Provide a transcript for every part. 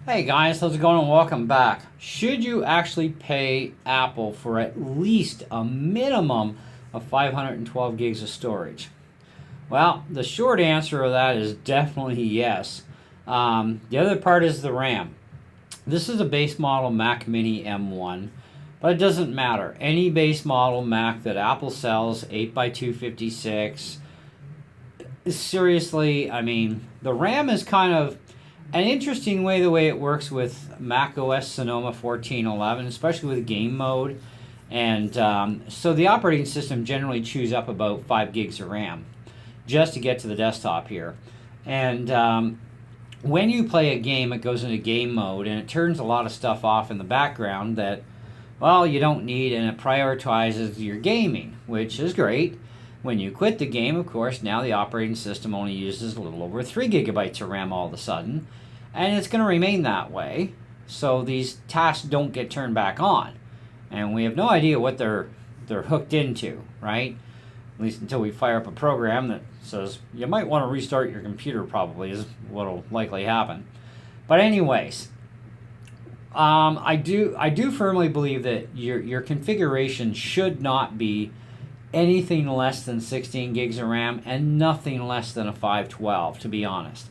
Hey guys, how's it going and welcome back. Should you actually pay Apple for at least a minimum of 512 gigs of storage? Well, the short answer of that is definitely yes. The other part is the RAM. This is a base model Mac Mini M1, but it doesn't matter. Any base model Mac that Apple sells, 8x256, seriously, I mean, the RAM is kind of an interesting way, the way it works with Mac OS Sonoma 14.11, especially with game mode. And so the operating system generally chews up about 5 gigs of RAM just to get to the desktop here. And when you play a game, it goes into game mode and it turns a lot of stuff off in the background that, well, you don't need, and it prioritizes your gaming, which is great. When you quit the game, of course, now the operating system only uses a little over 3 gigabytes of RAM all of a sudden, and it's going to remain that way, so these tasks don't get turned back on. And we have no idea what they're hooked into, right? At least until we fire up a program that says, you might want to restart your computer, probably, is what will likely happen. But anyways, I do firmly believe that your configuration should not be anything less than 16 gigs of RAM and nothing less than a 512, to be honest.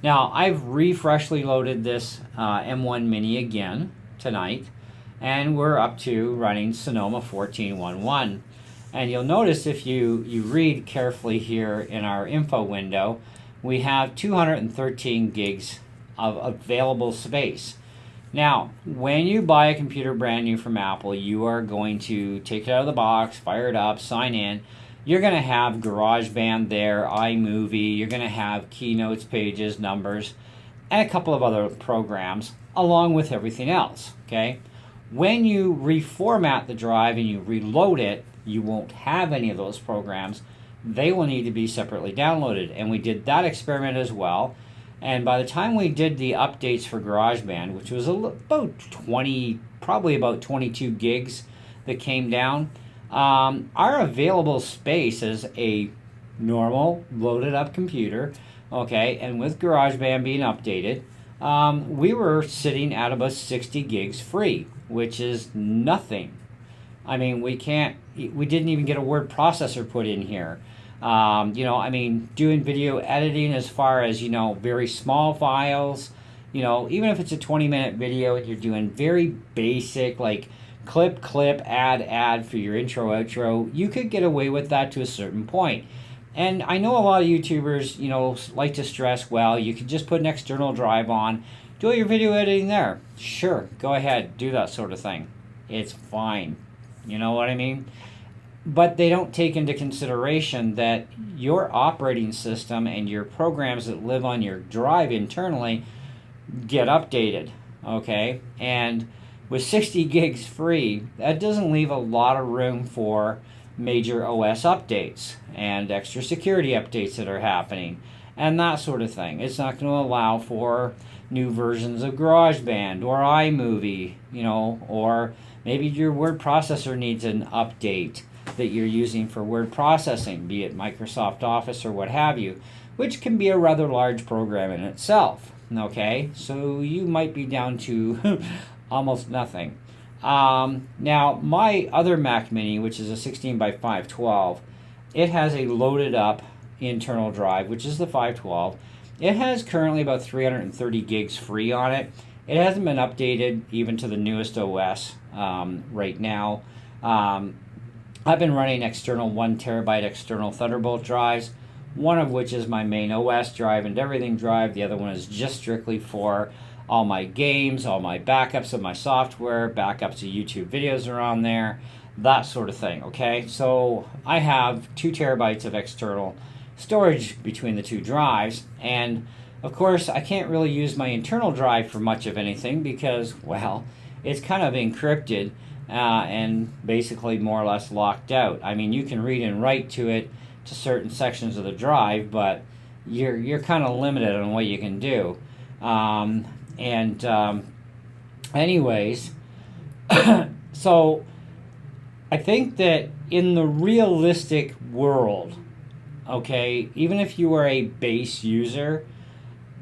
Now, I've freshly loaded this M1 Mini again tonight, and we're up to running Sonoma 14.11. And you'll notice if you read carefully here in our info window, we have 213 gigs of available space. Now, when you buy a computer brand new from Apple, you are going to take it out of the box, fire it up, sign in. You're going to have GarageBand there, iMovie, you're going to have Keynotes, Pages, Numbers, and a couple of other programs, along with everything else, okay? When you reformat the drive and you reload it, you won't have any of those programs. They will need to be separately downloaded, and we did that experiment as well. And by the time we did the updates for GarageBand, which was about 20, probably about 22 gigs that came down, our available space as a normal loaded up computer, okay, and with GarageBand being updated, we were sitting at about 60 gigs free, which is nothing. I mean, we didn't even get a word processor put in here. Doing video editing as far as, very small files, even if it's a 20-minute video and you're doing very basic, like clip, add for your intro, outro, you could get away with that to a certain point. And I know a lot of YouTubers, like to stress, well, you could just put an external drive on, do all your video editing there. Sure, go ahead, do that sort of thing. It's fine. You know what I mean? But they don't take into consideration that your operating system and your programs that live on your drive internally get updated, okay? And with 60 gigs free, that doesn't leave a lot of room for major OS updates and extra security updates that are happening and that sort of thing. It's not going to allow for new versions of GarageBand or iMovie, or maybe your word processor needs an update that you're using for word processing, be it Microsoft Office or what have you, which can be a rather large program in itself, okay? So you might be down to almost nothing. Now, my other Mac Mini, which is a 16 by 512, it has a loaded up internal drive, which is the 512. It has currently about 330 gigs free on it. It hasn't been updated even to the newest OS right now. I've been running external 1 terabyte external Thunderbolt drives, one of which is my main OS drive and everything drive. The other one is just strictly for all my games, all my backups of my software, backups of YouTube videos are on there, that sort of thing, okay? So I have 2 terabytes of external storage between the two drives, and of course I can't really use my internal drive for much of anything because, well, it's kind of encrypted and basically more or less locked out. I mean, you can read and write to it to certain sections of the drive, but you're kind of limited on what you can do. Anyways, so I think that in the realistic world, okay, even if you are a base user,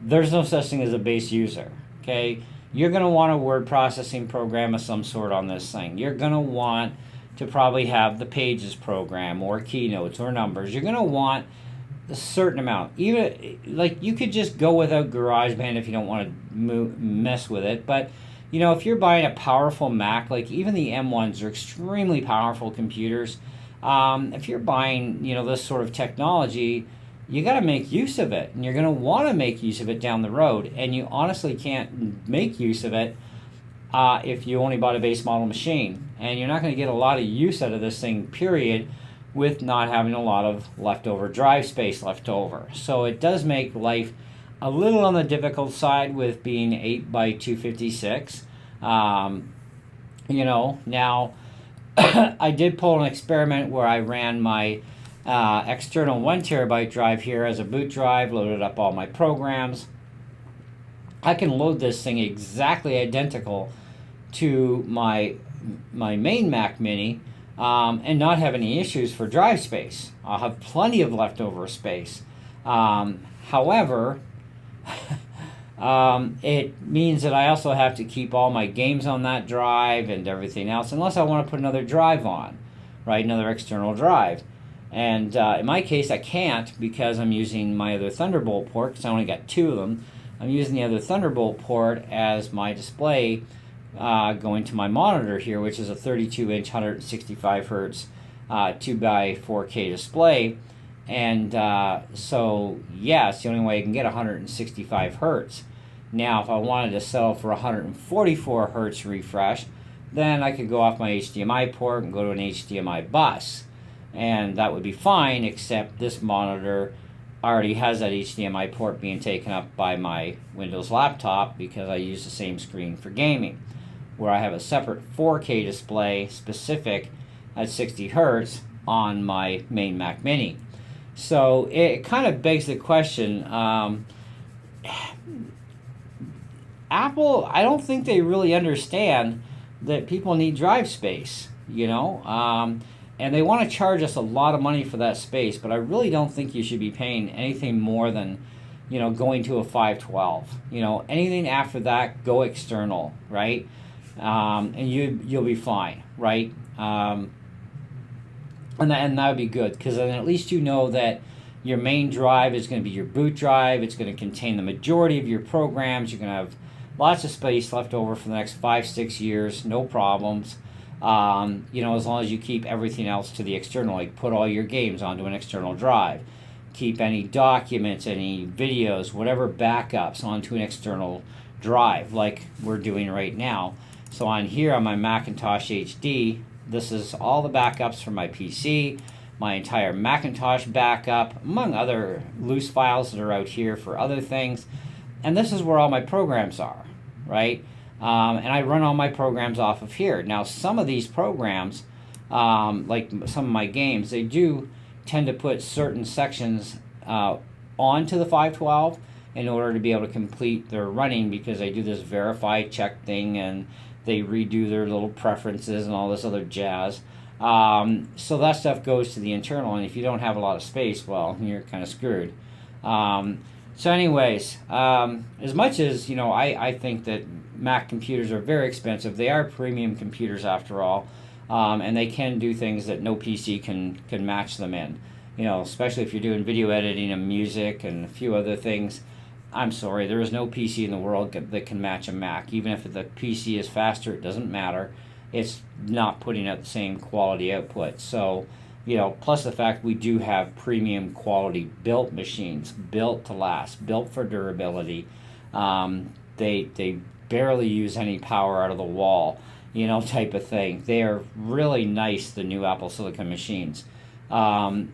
there's no such thing as a base user. Okay, you're going to want a word processing program of some sort on this thing. You're going to want to probably have the Pages program or keynotes or numbers. You're going to want a certain amount. Even like you could just go without GarageBand if you don't want to mess with it. But if you're buying a powerful Mac, like even the M1s are extremely powerful computers. If you're buying this sort of technology, you got to make use of it, and you're going to want to make use of it down the road. And you honestly can't make use of it if you only bought a base model machine, and you're not going to get a lot of use out of this thing, period, with not having a lot of leftover drive space left over. So it does make life a little on the difficult side with being 8 by 256. Now I did pull an experiment where I ran my external 1 terabyte drive here as a boot drive, loaded up all my programs. I can load this thing exactly identical to my main Mac Mini and not have any issues for drive space. I'll have plenty of leftover space. However, it means that I also have to keep all my games on that drive and everything else, unless I want to put another drive on, right? Another external drive. And in my case, I can't because I'm using my other Thunderbolt port, because I only got 2 of them. I'm using the other Thunderbolt port as my display going to my monitor here, which is a 32-inch, 165 hertz 2x4K display. And so, it's the only way I can get 165 hertz. Now, if I wanted to settle for 144 hertz refresh, then I could go off my HDMI port and go to an HDMI bus. And that would be fine, except this monitor already has that HDMI port being taken up by my Windows laptop because I use the same screen for gaming, where I have a separate 4K display specific at 60 hertz on my main Mac Mini. So it kind of begs the question, Apple, I don't think they really understand that people need drive space, and they want to charge us a lot of money for that space, but I really don't think you should be paying anything more than, going to a 512. Anything after that, go external, right? And you'll be fine, right? And that would be good, because then at least you know that your main drive is going to be your boot drive. It's going to contain the majority of your programs. You're going to have lots of space left over for the next 5-6 years, no problems. As long as you keep everything else to the external, like put all your games onto an external drive. Keep any documents, any videos, whatever backups onto an external drive, like we're doing right now. So on here on my Macintosh HD, this is all the backups from my PC, my entire Macintosh backup, among other loose files that are out here for other things. And this is where all my programs are, right? And I run all my programs off of here. Now, some of these programs, like some of my games, they do tend to put certain sections onto the 512 in order to be able to complete their running, because they do this verify check thing and they redo their little preferences and all this other jazz. So that stuff goes to the internal, and if you don't have a lot of space, well, you're kind of screwed. So anyways, as much as, I think that Mac computers are very expensive, they are premium computers after all, and they can do things that no PC can match them in. Especially if you're doing video editing and music and a few other things. I'm sorry, there is no PC in the world that can match a Mac. Even if the PC is faster, it doesn't matter. It's not putting out the same quality output. So, plus the fact we do have premium quality built machines, built to last, built for durability. They barely use any power out of the wall, type of thing. They are really nice, the new Apple Silicon machines. And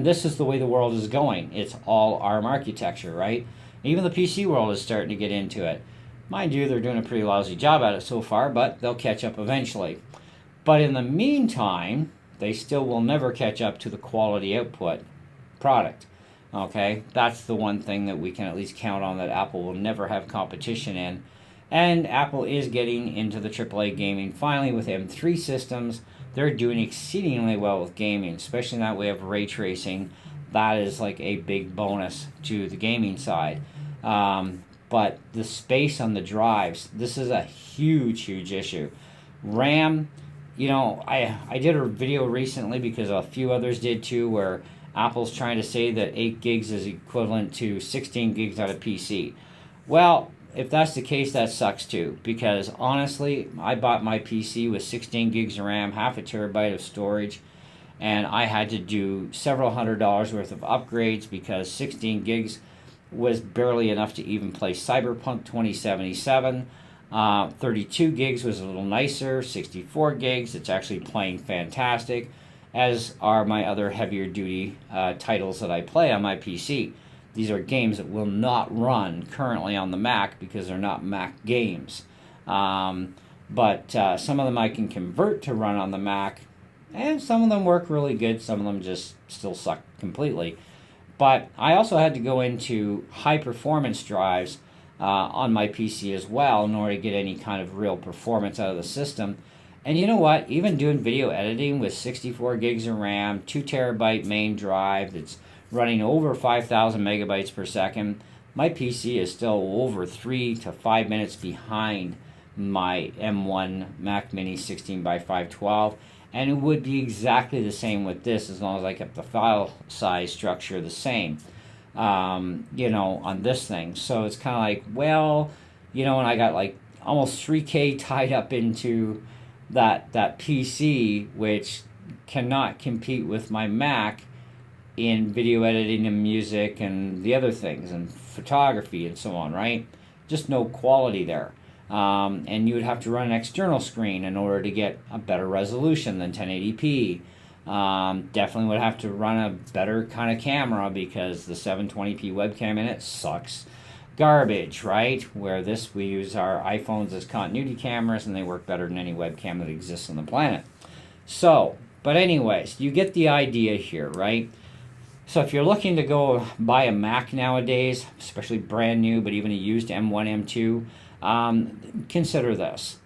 this is the way the world is going. It's all ARM architecture, right? Even the PC world is starting to get into it. Mind you, they're doing a pretty lousy job at it so far, but they'll catch up eventually. But in the meantime, they still will never catch up to the quality output product. Okay? That's the one thing that we can at least count on, that Apple will never have competition in. And Apple is getting into the AAA gaming finally with M3 systems. They're doing exceedingly well with gaming, especially in that way of ray tracing. That is like a big bonus to the gaming side. but the space on the drives, this is a huge, huge issue. RAM, I did a video recently because a few others did too, where Apple's trying to say that 8 gigs is equivalent to 16 gigs on a PC. Well, if that's the case, that sucks too, because honestly, I bought my PC with 16 gigs of RAM, half a terabyte of storage, and I had to do several $100s worth of upgrades because 16 gigs was barely enough to even play Cyberpunk 2077. 32 gigs was a little nicer. 64 gigs, it's actually playing fantastic, as are my other heavier duty titles that I play on my PC. These are games that will not run currently on the Mac because they're not Mac games. But some of them I can convert to run on the Mac, and some of them work really good. Some of them just still suck completely. But I also had to go into high performance drives on my PC as well in order to get any kind of real performance out of the system. And you know what? Even doing video editing with 64 gigs of RAM, 2 terabyte main drive that's running over 5,000 megabytes per second, my PC is still over 3 to 5 minutes behind my M1 Mac Mini 16 by 512. And it would be exactly the same with this as long as I kept the file size structure the same, on this thing. So it's kind of like, and I got like almost 3K tied up into that PC, which cannot compete with my Mac in video editing and music and the other things and photography and so on, right? Just no quality there. And you would have to run an external screen in order to get a better resolution than 1080p. Definitely would have to run a better kind of camera because the 720p webcam in it sucks garbage, right? Where we use our iPhones as continuity cameras and they work better than any webcam that exists on the planet. So, but anyways, you get the idea here, right? So if you're looking to go buy a Mac nowadays, especially brand new, but even a used M1, M2, consider this.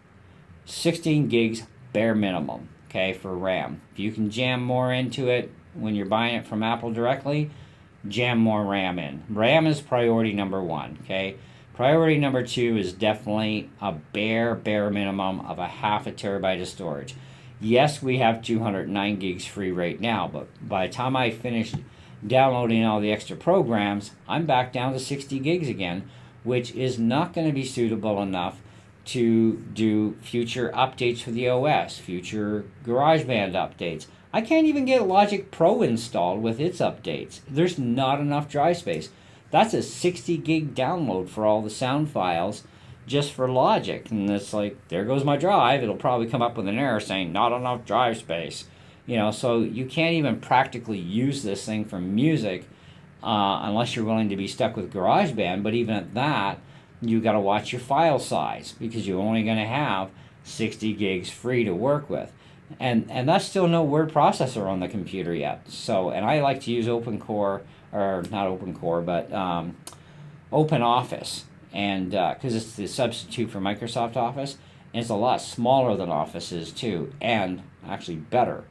16 gigs bare minimum, okay, for RAM. If you can jam more into it when you're buying it from Apple directly, jam more RAM in. RAM is priority number 1, okay? Priority number 2 is definitely a bare minimum of a half a terabyte of storage. Yes, we have 209 gigs free right now, but by the time I finish downloading all the extra programs, I'm back down to 60 gigs again, which is not going to be suitable enough to do future updates for the OS, future GarageBand updates. I can't even get Logic Pro installed with its updates. There's not enough drive space. That's a 60 gig download for all the sound files just for Logic. And it's like, there goes my drive. It'll probably come up with an error saying not enough drive space. So you can't even practically use this thing for music unless you're willing to be stuck with GarageBand. But even at that, you got to watch your file size because you're only going to have 60 gigs free to work with. And that's still no word processor on the computer yet. So, and I like to use OpenCore, or not OpenCore, but OpenOffice, and because it's the substitute for Microsoft Office, and it's a lot smaller than Office is too, and actually better.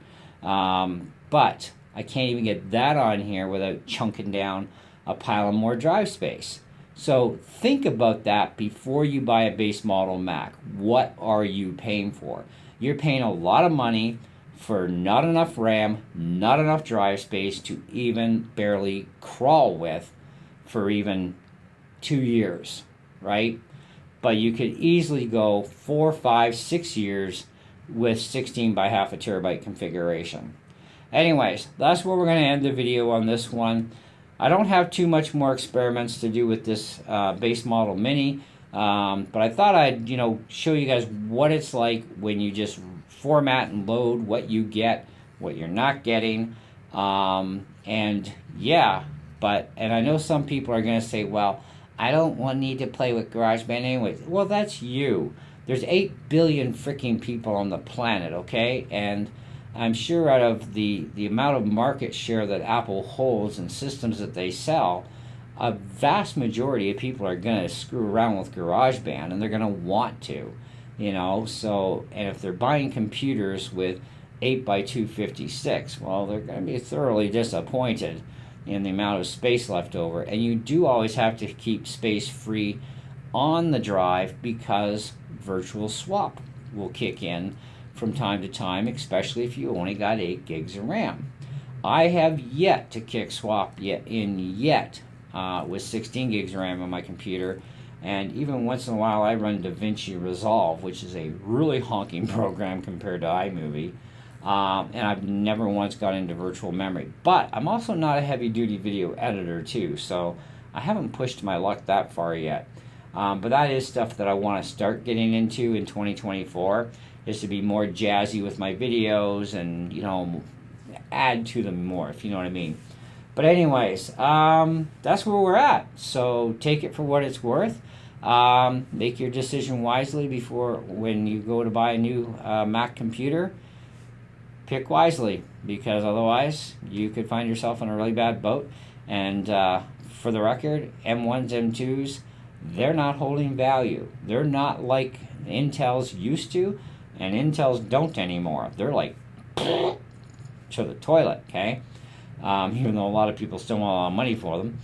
But I can't even get that on here without chunking down a pile of more drive space. So think about that before you buy a base model Mac. What are you paying for? You're paying a lot of money for not enough RAM, not enough drive space to even barely crawl with for even 2 years, right? But you could easily go 4, 5, 6 years with 16 by half a terabyte configuration. Anyways, that's where we're going to end the video on this one. I don't have too much more experiments to do with this base model Mini, but I thought I'd show you guys what it's like when you just format and load what you get, what you're not getting, and I know some people are going to say, well, I don't need to play with GarageBand anyways. Well, that's you. There's 8 billion freaking people on the planet, okay? And I'm sure out of the amount of market share that Apple holds and systems that they sell, a vast majority of people are going to screw around with GarageBand, and they're going to want to, So, and if they're buying computers with 8 by 256, well, they're going to be thoroughly disappointed in the amount of space left over. And you do always have to keep space free on the drive because virtual swap will kick in from time to time, especially if you only got 8 gigs of RAM. I have yet to kick swap yet with 16 gigs of RAM on my computer, and even once in a while I run DaVinci Resolve, which is a really honking program compared to iMovie, and I've never once got into virtual memory. But I'm also not a heavy-duty video editor too, so I haven't pushed my luck that far yet. But that is stuff that I want to start getting into in 2024, is to be more jazzy with my videos and, you know, add to them more, if you know what I mean. But anyways, that's where we're at. So take it for what it's worth. Make your decision wisely before when you go to buy a new Mac computer. Pick wisely, because otherwise you could find yourself in a really bad boat. And for the record, M1s, M2s, they're not holding value. They're not like Intel's used to, and Intel's don't anymore. They're like to the toilet, okay? Even though a lot of people still want a lot of money for them,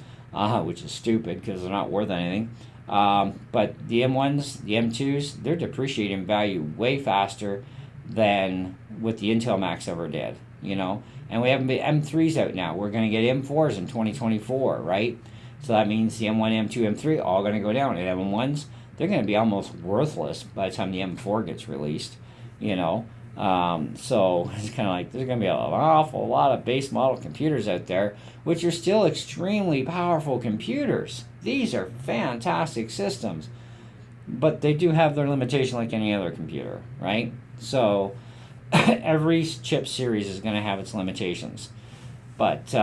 which is stupid because they're not worth anything. But the M1s, the M2s, they're depreciating value way faster than what the Intel Macs ever did, you know? And we have M3s out now. We're going to get M4s in 2024, right? So that means the M1, M2, M3 all going to go down. And M1s, they're going to be almost worthless by the time the M4 gets released, you know? So it's kind of like there's going to be an awful lot of base model computers out there, which are still extremely powerful computers. These are fantastic systems, but they do have their limitation like any other computer, right? So every chip series is going to have its limitations. But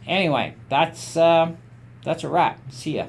anyway, that's a wrap. See ya.